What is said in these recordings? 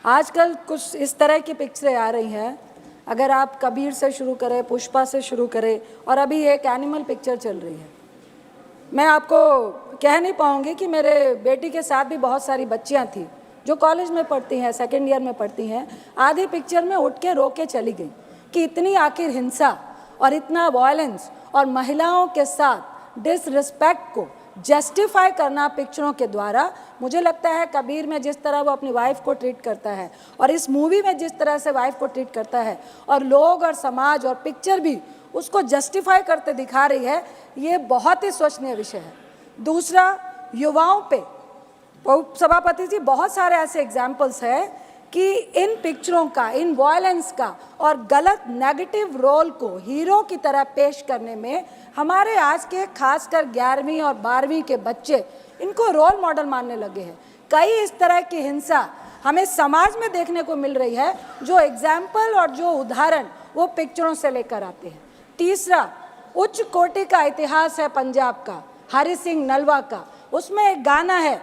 आजकल कुछ इस तरह की पिक्चरें आ रही हैं, अगर आप कबीर से शुरू करें, पुष्पा से शुरू करें, और अभी एक एनिमल पिक्चर चल रही है। मैं आपको कह नहीं पाऊँगी कि मेरे बेटी के साथ भी बहुत सारी बच्चियाँ थी जो कॉलेज में पढ़ती हैं, सेकेंड ईयर में पढ़ती हैं। आधी पिक्चर में उठ के रो के चली गई कि इतनी आखिर हिंसा और इतना वायलेंस और महिलाओं के साथ डिसरिस्पेक्ट को जस्टिफाई करना पिक्चरों के द्वारा, मुझे लगता है कबीर में जिस तरह वो अपनी वाइफ को ट्रीट करता है और इस मूवी में जिस तरह से वाइफ को ट्रीट करता है और लोग और समाज और पिक्चर भी उसको जस्टिफाई करते दिखा रही है, ये बहुत ही सोचनीय विषय है। दूसरा, युवाओं पे सभापति जी बहुत सारे ऐसे एग्जाम्पल्स हैं कि इन पिक्चरों का, इन वायलेंस का और गलत नेगेटिव रोल को हीरो की तरह पेश करने में हमारे आज के खासकर 11वीं और 12वीं के बच्चे इनको रोल मॉडल मानने लगे हैं। कई इस तरह की हिंसा हमें समाज में देखने को मिल रही है, जो एग्जाम्पल और जो उदाहरण वो पिक्चरों से लेकर आते हैं। तीसरा, उच्च कोटि का इतिहास है पंजाब का, हरि सिंह नलवा का। उसमें एक गाना है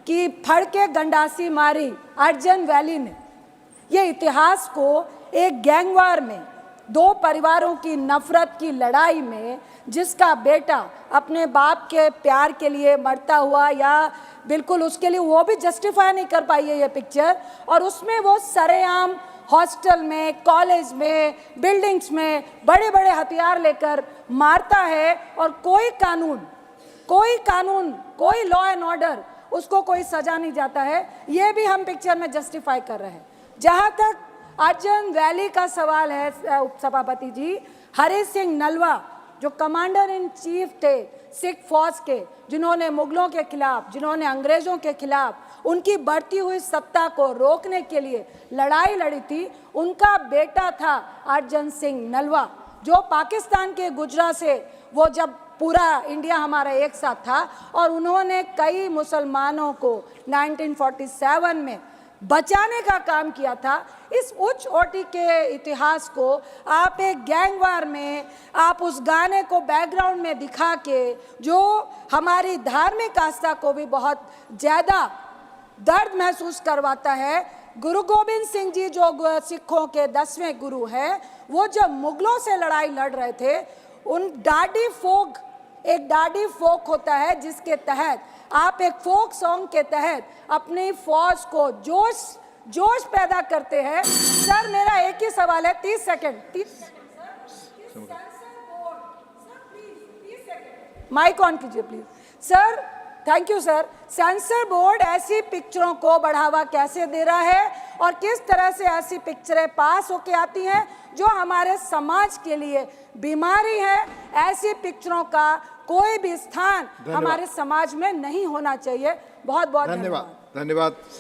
कि फड़ के गंडासी मारी अर्जन वैली ने। ये इतिहास को एक गैंगवार में, दो परिवारों की नफरत की लड़ाई में, जिसका बेटा अपने बाप के प्यार के लिए मरता हुआ या बिल्कुल उसके लिए, वो भी जस्टिफाई नहीं कर पाई है ये पिक्चर। और उसमें वो सरेआम हॉस्टल में, कॉलेज में, बिल्डिंग्स में बड़े बड़े हथियार लेकर मारता है और कोई कानून, कोई लॉ एंड ऑर्डर, उसको कोई सजा नहीं जाता है। ये भी हम पिक्चर में जस्टिफाई कर रहे हैं। जहाँ तक अर्जन वैली का सवाल है सभापति जी, हरि सिंह नलवा जो कमांडर इन चीफ थे सिख फौज के, जिन्होंने मुगलों के खिलाफ, जिन्होंने अंग्रेजों के खिलाफ उनकी बढ़ती हुई सत्ता को रोकने के लिए लड़ाई लड़ी थी, उनका बेटा था अर्जन सिंह नलवा, जो पाकिस्तान के गुजरात से, वो जब पूरा इंडिया हमारा एक साथ था और उन्होंने कई मुसलमानों को 1947 में बचाने का काम किया था। इस उच्च कोटि के इतिहास को आप एक गैंगवार में, आप उस गाने को बैकग्राउंड में दिखा के, जो हमारी धार्मिक आस्था को भी बहुत ज़्यादा दर्द महसूस करवाता है। गुरु गोविंद सिंह जी जो सिखों के 10वें गुरु हैं, वो जब मुगलों से लड़ाई लड़ रहे थे, एक डाडी फोक होता है जिसके तहत आप एक फोक सॉन्ग के तहत अपनी फौज को जोश पैदा करते हैं। सर, मेरा एक ही सवाल है, 30 सेकंड माइक ऑन कीजिए please. Sir, thank you sir. Sensor board ऐसी पिक्चरों को बढ़ावा कैसे दे रहा है और किस तरह से ऐसी पिक्चरें पास होके आती हैं जो हमारे समाज के लिए बीमारी है? ऐसी पिक्चरों का कोई भी स्थान हमारे समाज में नहीं होना चाहिए। बहुत बहुत धन्यवाद। धन्यवाद।